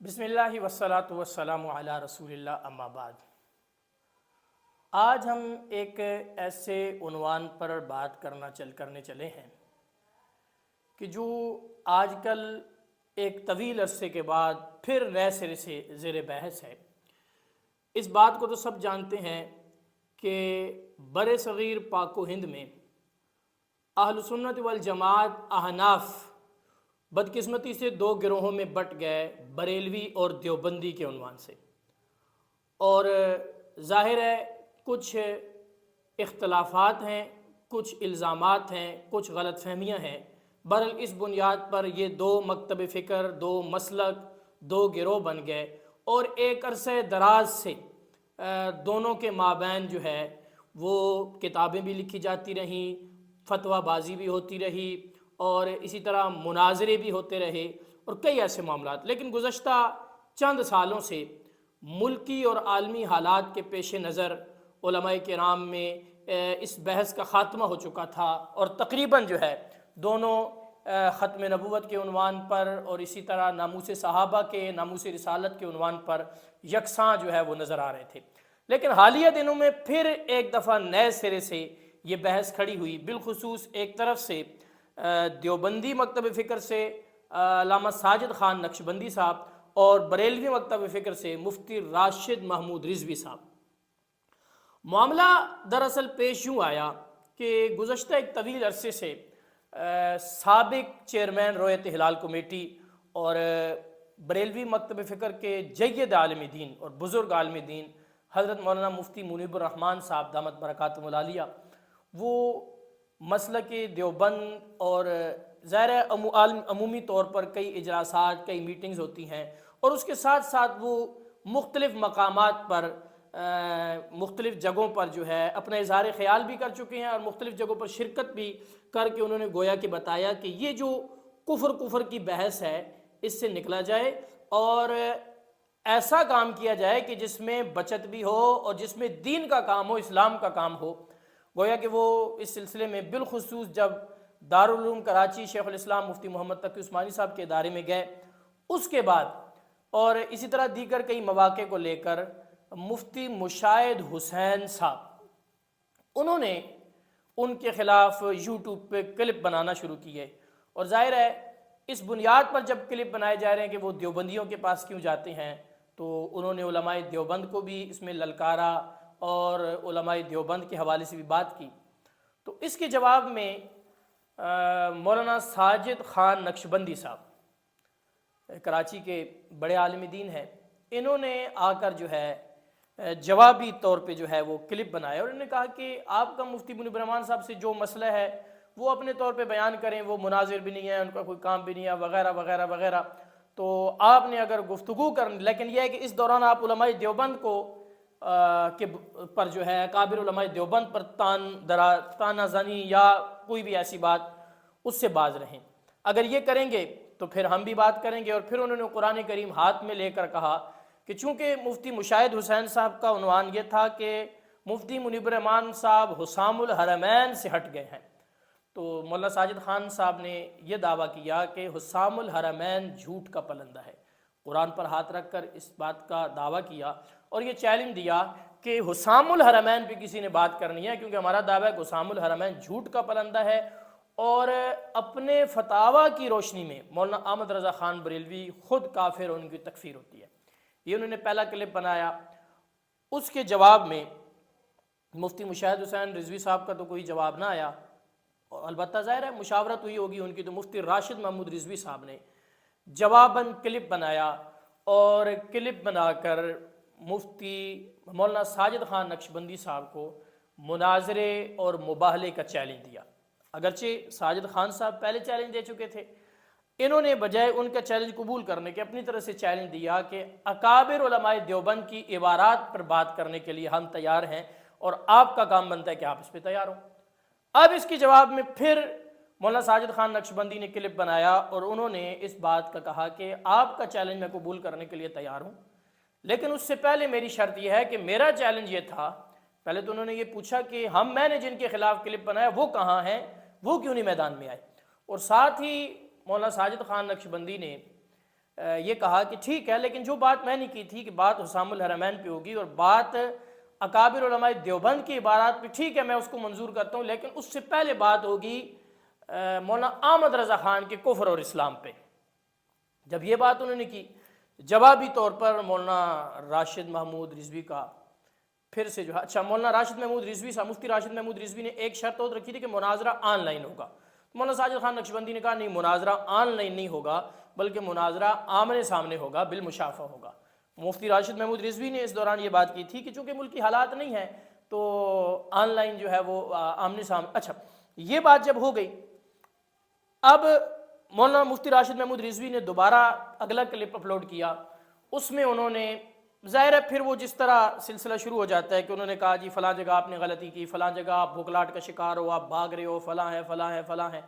بسم اللہ والصلاۃ والسلام علی رسول اللہ اما بعد۔ آج ہم ایک ایسے عنوان پر بات کرنے چلے ہیں کہ جو آج کل ایک طویل عرصے کے بعد پھر نئے سرے سے زیر بحث ہے۔ اس بات کو تو سب جانتے ہیں کہ بر صغیر پاک و ہند میں اہل سنت والجماعت احناف بدقسمتی سے دو گروہوں میں بٹ گئے، بریلوی اور دیوبندی کے عنوان سے، اور ظاہر ہے کچھ اختلافات ہیں، کچھ الزامات ہیں، کچھ غلط فہمیاں ہیں۔ بہرحال اس بنیاد پر یہ دو مکتب فکر، دو مسلک، دو گروہ بن گئے، اور ایک عرصہ دراز سے دونوں کے مابین جو ہے وہ کتابیں بھی لکھی جاتی رہیں، فتویٰ بازی بھی ہوتی رہی، اور اسی طرح مناظرے بھی ہوتے رہے اور کئی ایسے معاملات۔ لیکن گزشتہ چند سالوں سے ملکی اور عالمی حالات کے پیش نظر علماء کرام میں اس بحث کا خاتمہ ہو چکا تھا، اور تقریباً جو ہے دونوں ختم نبوت کے عنوان پر اور اسی طرح ناموس صحابہ کے، ناموس رسالت کے عنوان پر یکساں جو ہے وہ نظر آ رہے تھے۔ لیکن حالیہ دنوں میں پھر ایک دفعہ نئے سرے سے یہ بحث کھڑی ہوئی، بالخصوص ایک طرف سے دیوبندی مکتب فکر سے علامہ ساجد خان نقشبندی صاحب، اور بریلوی مکتب فکر سے مفتی راشد محمود رضوی صاحب۔ معاملہ دراصل پیش یوں آیا کہ گزشتہ ایک طویل عرصے سے سابق چیئرمین رویت ہلال کمیٹی اور بریلوی مکتب فکر کے جید عالم دین اور بزرگ عالم دین حضرت مولانا مفتی منیب الرحمن صاحب دامت برکاتہم العالیہ، وہ مسلک دیوبند اور ظاہر عمومی طور پر کئی اجلاسات، کئی میٹنگز ہوتی ہیں، اور اس کے ساتھ ساتھ وہ مختلف مقامات پر مختلف جگہوں پر جو ہے اپنا اظہار خیال بھی کر چکے ہیں، اور مختلف جگہوں پر شرکت بھی کر کے انہوں نے گویا کہ بتایا کہ یہ جو کفر کی بحث ہے اس سے نکلا جائے، اور ایسا کام کیا جائے کہ جس میں بچت بھی ہو اور جس میں دین کا کام ہو، اسلام کا کام ہو۔ گویا کہ وہ اس سلسلے میں بالخصوص جب دارالعلوم کراچی شیخ الاسلام مفتی محمد تقی عثمانی صاحب کے ادارے میں گئے، اس کے بعد اور اسی طرح دیگر کئی مواقع کو لے کر مفتی مشاہد حسین صاحب، انہوں نے ان کے خلاف یوٹیوب پہ کلپ بنانا شروع کیے، اور ظاہر ہے اس بنیاد پر جب کلپ بنائے جا رہے ہیں کہ وہ دیوبندیوں کے پاس کیوں جاتے ہیں، تو انہوں نے علماء دیوبند کو بھی اس میں للکارا اور علماء دیوبند کے حوالے سے بھی بات کی۔ تو اس کے جواب میں مولانا ساجد خان نقشبندی صاحب کراچی کے بڑے عالم دین ہیں، انہوں نے آ کر جو ہے جوابی طور پہ جو ہے وہ کلپ بنایا، اور انہوں نے کہا کہ آپ کا مفتی منیب الرحمن صاحب سے جو مسئلہ ہے وہ اپنے طور پہ بیان کریں، وہ مناظر بھی نہیں ہے، ان کا کوئی کام بھی نہیں ہے، وغیرہ وغیرہ وغیرہ۔ تو آپ نے اگر گفتگو لیکن یہ ہے کہ اس دوران آپ علماء دیوبند کو پر جو ہے اکابر علماء دیوبند پر تانہ زنی یا کوئی بھی ایسی بات اس سے باز رہیں۔ اگر یہ کریں گے تو پھر ہم بھی بات کریں گے۔ اور پھر انہوں نے قرآن کریم ہاتھ میں لے کر کہا کہ چونکہ مفتی مشاہد حسین صاحب کا عنوان یہ تھا کہ مفتی منیب الرحمن صاحب حسام الحرمین سے ہٹ گئے ہیں، تو مولانا ساجد خان صاحب نے یہ دعویٰ کیا کہ حسام الحرمین جھوٹ کا پلندہ ہے، قرآن پر ہاتھ رکھ کر اس بات کا دعویٰ کیا، اور یہ چیلنج دیا کہ حسام الحرمین پہ کسی نے بات کرنی ہے، کیونکہ ہمارا دعویٰ ہے کہ حسام الحرمین جھوٹ کا پلندہ ہے۔ اور اپنے فتاویٰ کی روشنی میں مولانا احمد رضا خان بریلوی خود کافر، ان کی تکفیر ہوتی ہے۔ یہ انہوں نے پہلا کلپ بنایا۔ اس کے جواب میں مفتی مشاہد حسین رضوی صاحب کا تو کوئی جواب نہ آیا، البتہ ظاہر ہے مشاورت ہوئی ہوگی ان کی، تو مفتی راشد محمود رضوی صاحب نے جواباً کلپ بنایا، اور کلپ بنا کر مفتی مولانا ساجد خان نقشبندی صاحب کو مناظرے اور مباہلے کا چیلنج دیا۔ اگرچہ ساجد خان صاحب پہلے چیلنج دے چکے تھے، انہوں نے بجائے ان کا چیلنج قبول کرنے کے اپنی طرف سے چیلنج دیا کہ اکابر علماء دیوبند کی عبارات پر بات کرنے کے لیے ہم تیار ہیں، اور آپ کا کام بنتا ہے کہ آپ اس پہ تیار ہوں۔ اب اس کے جواب میں پھر مولانا ساجد خان نقشبندی نے کلپ بنایا، اور انہوں نے اس بات کا کہا کہ آپ کا چیلنج میں قبول کرنے کے لیے تیار ہوں، لیکن اس سے پہلے میری شرط یہ ہے کہ میرا چیلنج یہ تھا، پہلے تو انہوں نے یہ پوچھا کہ میں نے جن کے خلاف کلپ بنایا وہ کہاں ہیں، وہ کیوں نہیں میدان میں آئے، اور ساتھ ہی مولانا ساجد خان نقشبندی نے یہ کہا کہ ٹھیک ہے، لیکن جو بات میں نے کی تھی کہ بات حسام الحرمین پہ ہوگی اور بات اکابر علماء دیوبند کی عبارات پہ، ٹھیک ہے میں اس کو منظور کرتا ہوں، لیکن اس سے پہلے بات ہوگی مولانا احمد رضا خان کے کفر اور اسلام پہ۔ جب یہ بات انہوں نے کی، جوابی طور پر مولانا راشد محمود رضوی کا پھر سے جو ہے، اچھا مولانا راشد محمود رضوی صاحب، مفتی راشد محمود رضوی نے ایک شرط اور رکھی تھی کہ مناظرہ آن لائن ہوگا۔ مولانا ساجد خان نقشبندی نے کہا نہیں، مناظرہ آن لائن نہیں ہوگا بلکہ مناظرہ آمنے سامنے ہوگا، بالمشافہ ہوگا۔ مفتی راشد محمود رضوی نے اس دوران یہ بات کی تھی کہ چونکہ ملکی حالات نہیں ہیں تو آن لائن جو ہے وہ آمنے سامنے۔ اچھا یہ بات جب ہو گئی، اب مولانا مفتی راشد محمود رضوی نے دوبارہ اگلا کلپ اپلوڈ کیا، اس میں انہوں نے ظاہر ہے پھر وہ جس طرح سلسلہ شروع ہو جاتا ہے کہ انہوں نے کہا جی فلاں جگہ آپ نے غلطی کی، فلاں جگہ آپ بھوکلاٹ کا شکار ہو، آپ بھاگ رہے ہو، فلاں ہے فلاں ہے فلاں ہے۔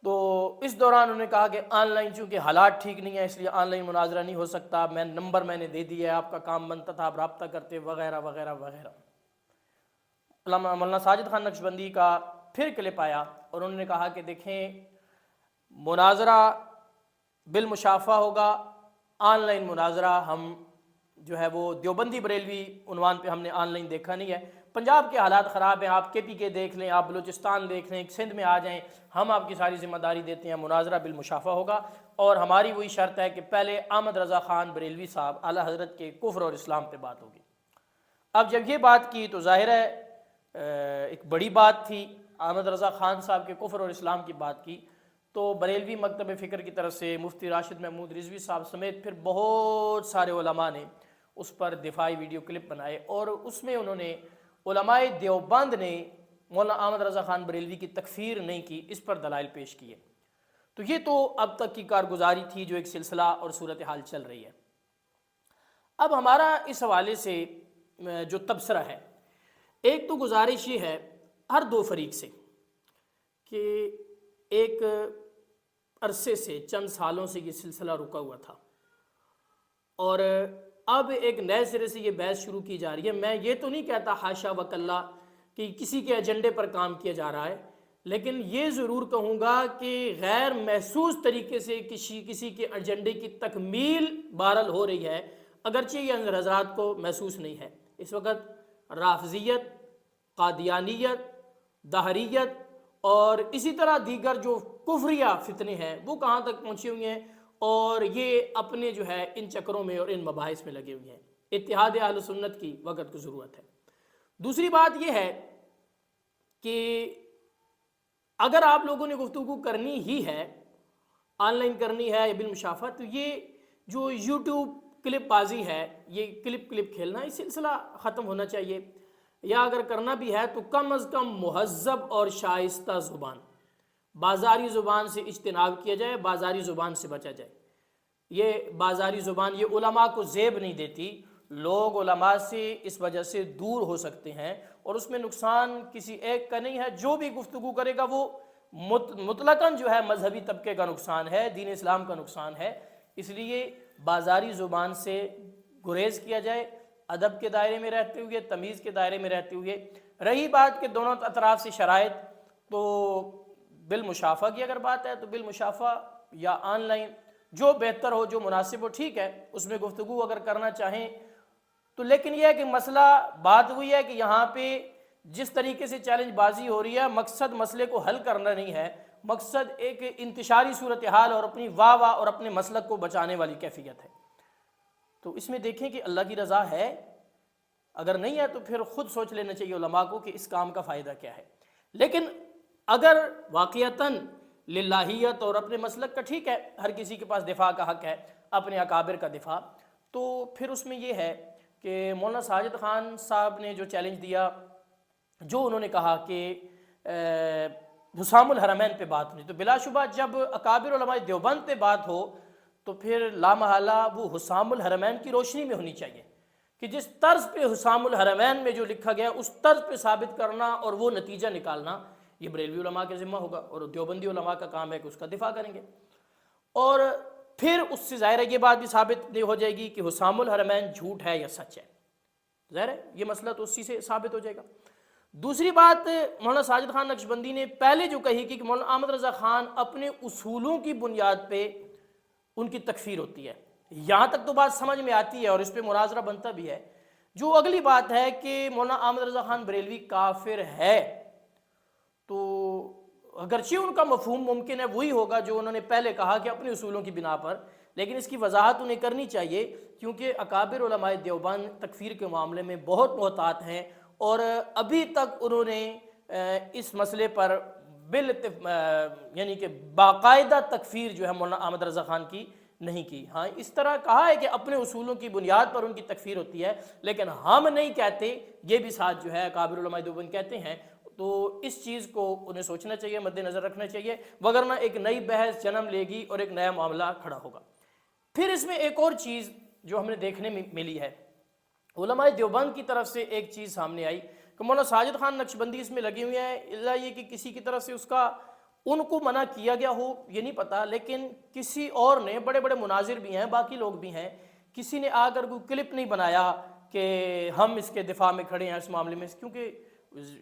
تو اس دوران انہوں نے کہا کہ آن لائن چونکہ حالات ٹھیک نہیں ہے اس لیے آن لائن مناظرہ نہیں ہو سکتا، نمبر میں نے دے دیا ہے، آپ کا کام بنتا تھا، آپ رابطہ کرتے وغیرہ وغیرہ وغیرہ۔ مولانا ساجد خان نقشبندی کا پھر کلپ آیا اور انہوں نے کہا کہ دیکھیں مناظرہ بالمشافہ ہوگا، آن لائن مناظرہ ہم جو ہے وہ دیوبندی بریلوی عنوان پہ ہم نے آن لائن دیکھا نہیں ہے، پنجاب کے حالات خراب ہیں، آپ کے پی کے دیکھ لیں، آپ بلوچستان دیکھ لیں، سندھ میں آ جائیں، ہم آپ کی ساری ذمہ داری دیتے ہیں، مناظرہ بالمشافہ ہوگا، اور ہماری وہی شرط ہے کہ پہلے احمد رضا خان بریلوی صاحب اعلیٰ حضرت کے کفر اور اسلام پہ بات ہوگی۔ اب جب یہ بات کی تو ظاہر ہے ایک بڑی بات تھی، احمد رضا خان صاحب کے کفر اور اسلام کی بات کی تو بریلوی مکتب فکر کی طرف سے مفتی راشد محمود رضوی صاحب سمیت پھر بہت سارے علماء نے اس پر دفاعی ویڈیو کلپ بنائے، اور اس میں انہوں نے علماء دیوبند نے مولانا احمد رضا خان بریلوی کی تکفیر نہیں کی، اس پر دلائل پیش کیے۔ تو یہ تو اب تک کی کارگزاری تھی جو ایک سلسلہ اور صورتحال چل رہی ہے۔ اب ہمارا اس حوالے سے جو تبصرہ ہے، ایک تو گزارش یہ ہے ہر دو فریق سے کہ ایک عرصے سے چند سالوں سے یہ سلسلہ رکا ہوا تھا اور اب ایک نئے سرے سے یہ بحث شروع کی جا رہی ہے۔ میں یہ تو نہیں کہتا حاشا وکلا کہ کسی کے ایجنڈے پر کام کیا جا رہا ہے، لیکن یہ ضرور کہوں گا کہ غیر محسوس طریقے سے کسی کے ایجنڈے کی تکمیل بہرحال ہو رہی ہے، اگرچہ یہ حضرات کو محسوس نہیں ہے۔ اس وقت رافضیت، قادیانیت، دہریت اور اسی طرح دیگر جو کفریہ فتنے ہیں وہ کہاں تک پہنچے ہوئے ہیں، اور یہ اپنے جو ہے ان چکروں میں اور ان مباحث میں لگے ہوئے ہیں۔ اتحاد اہل سنت کی وقت کو ضرورت ہے۔ دوسری بات یہ ہے کہ اگر آپ لوگوں نے گفتگو کرنی ہی ہے، آن لائن کرنی ہے یا بالمشافہ، تو یہ جو یوٹیوب کلپ بازی ہے، یہ کلپ کھیلنا، یہ سلسلہ ختم ہونا چاہیے، یا اگر کرنا بھی ہے تو کم از کم مہذب اور شائستہ زبان، بازاری زبان سے اجتناب کیا جائے، بازاری زبان سے بچا جائے۔ یہ بازاری زبان یہ علماء کو زیب نہیں دیتی، لوگ علماء سے اس وجہ سے دور ہو سکتے ہیں، اور اس میں نقصان کسی ایک کا نہیں ہے، جو بھی گفتگو کرے گا وہ مطلقاً جو ہے مذہبی طبقے کا نقصان ہے، دین اسلام کا نقصان ہے۔ اس لیے بازاری زبان سے گریز کیا جائے، ادب کے دائرے میں رہتے ہوئے، تمیز کے دائرے میں رہتے ہوئے۔ رہی بات کہ دونوں اطراف سے شرائط، تو بالمشافہ کی اگر بات ہے تو بالمشافہ یا آن لائن جو بہتر ہو، جو مناسب ہو، ٹھیک ہے، اس میں گفتگو اگر کرنا چاہیں تو، لیکن یہ ہے کہ مسئلہ بات ہوئی ہے کہ یہاں پہ جس طریقے سے چیلنج بازی ہو رہی ہے، مقصد مسئلے کو حل کرنا نہیں ہے، مقصد ایک انتشاری صورتحال اور اپنی واہ اور اپنے مسلک کو بچانے والی کیفیت ہے۔ تو اس میں دیکھیں کہ اللہ کی رضا ہے، اگر نہیں ہے تو پھر خود سوچ لینا چاہیے علماء کو کہ اس کام کا فائدہ کیا ہے۔ لیکن اگر واقعتاً للہیت اور اپنے مسلک کا، ٹھیک ہے، ہر کسی کے پاس دفاع کا حق ہے، اپنے اکابر کا دفاع، تو پھر اس میں یہ ہے کہ مولانا ساجد خان صاحب نے جو چیلنج دیا، جو انہوں نے کہا کہ حسام الحرمین پہ بات ہوئی، تو بلا شبہ جب اکابر علماء دیوبند پہ بات ہو تو پھر لامحالہ وہ حسام الحرمین کی روشنی میں ہونی چاہیے، کہ جس طرز پہ حسام الحرمین میں جو لکھا گیا اس طرز پہ ثابت کرنا اور وہ نتیجہ نکالنا یہ بریلوی علماء کے ذمہ ہوگا، اور دیوبندی علماء کا کام ہے کہ اس کا دفاع کریں گے۔ اور پھر اس سے ظاہر ہے یہ بات بھی ثابت ہو جائے گی کہ حسام الحرمین جھوٹ ہے یا سچ ہے، ظاہر ہے یہ مسئلہ تو اسی سے ثابت ہو جائے گا۔ دوسری بات مولانا ساجد خان نقشبندی نے پہلے جو کہی کہ مولانا احمد رضا خان اپنے اصولوں کی بنیاد پہ ان کی تکفیر ہوتی ہے۔ یہاں تک تو بات سمجھ میں آتی ہے اور اس پہ مناظرہ بنتا بھی ہے۔ جو اگلی بات ہے کہ مولانا احمد رضا خان بریلوی کافر ہے، تو اگرچہ ان کا مفہوم ممکن ہے وہی ہوگا جو انہوں نے پہلے کہا کہ اپنے اصولوں کی بنا پر، لیکن اس کی وضاحت انہیں کرنی چاہیے، کیونکہ اکابر علماء دیوبند تکفیر کے معاملے میں بہت محتاط ہیں، اور ابھی تک انہوں نے اس مسئلے پر یعنی کہ باقاعدہ تکفیر جو ہے مولانا احمد رضا خان کی نہیں کی۔ ہاں اس طرح کہا ہے کہ اپنے اصولوں کی بنیاد پر ان کی تکفیر ہوتی ہے، لیکن ہم نہیں کہتے، یہ بھی ساتھ جو ہے اکابر علماء دیوبند کہتے ہیں۔ تو اس چیز کو انہیں سوچنا چاہیے، مد نظر رکھنا چاہیے، وگرنہ ایک نئی بحث جنم لے گی اور ایک نیا معاملہ کھڑا ہوگا۔ پھر اس میں ایک اور چیز جو ہم نے دیکھنے میں ملی ہے، علماء دیوبند کی طرف سے ایک چیز سامنے آئی کہ مولانا ساجد خان نقشبندی اس میں لگے ہوئے ہیں، اللہ یہ کہ کسی کی طرف سے اس کا ان کو منع کیا گیا ہو یہ نہیں پتا، لیکن کسی اور نے، بڑے بڑے مناظر بھی ہیں، باقی لوگ بھی ہیں، کسی نے آ کر کوئی کلپ نہیں بنایا کہ ہم اس کے دفاع میں کھڑے ہیں اس معاملے میں، کیونکہ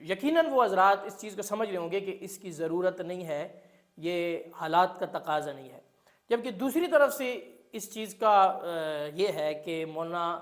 یقیناً وہ حضرات اس چیز کو سمجھ رہے ہوں گے کہ اس کی ضرورت نہیں ہے، یہ حالات کا تقاضا نہیں ہے۔ جبکہ دوسری طرف سے اس چیز کا یہ ہے کہ مولانا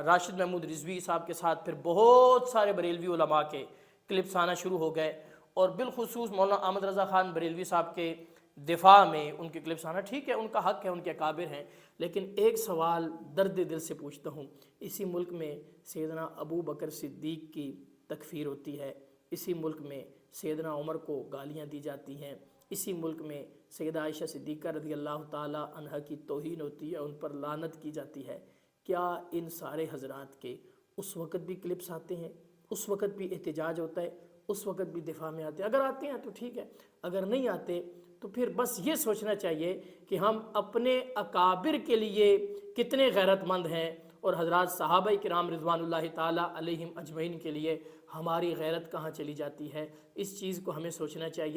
راشد محمود رضوی صاحب کے ساتھ پھر بہت سارے بریلوی علماء کے کلپس آنا شروع ہو گئے، اور بالخصوص مولانا احمد رضا خان بریلوی صاحب کے دفاع میں ان کے کلپس آنا، ٹھیک ہے ان کا حق ہے، ان کے اکابر ہیں، لیکن ایک سوال درد دل سے پوچھتا ہوں، اسی ملک میں سیدنا ابو بکر صدیق کی تکفیر ہوتی ہے، اسی ملک میں سیدنا عمر کو گالیاں دی جاتی ہیں، اسی ملک میں سیدہ عائشہ صدیقہ رضی اللہ تعالی عنہ کی توہین ہوتی ہے، ان پر لعنت کی جاتی ہے، کیا ان سارے حضرات کے اس وقت بھی کلپس آتے ہیں، اس وقت بھی احتجاج ہوتا ہے، اس وقت بھی دفاع میں آتے ہیں؟ اگر آتے ہیں تو ٹھیک ہے، اگر نہیں آتے تو پھر بس یہ سوچنا چاہیے کہ ہم اپنے اکابر کے لیے کتنے غیرت مند ہیں، اور حضرات صحابہ کرام رضوان اللہ تعالیٰ علیہم اجمعین کے لیے ہماری غیرت کہاں چلی جاتی ہے۔ اس چیز کو ہمیں سوچنا چاہیے۔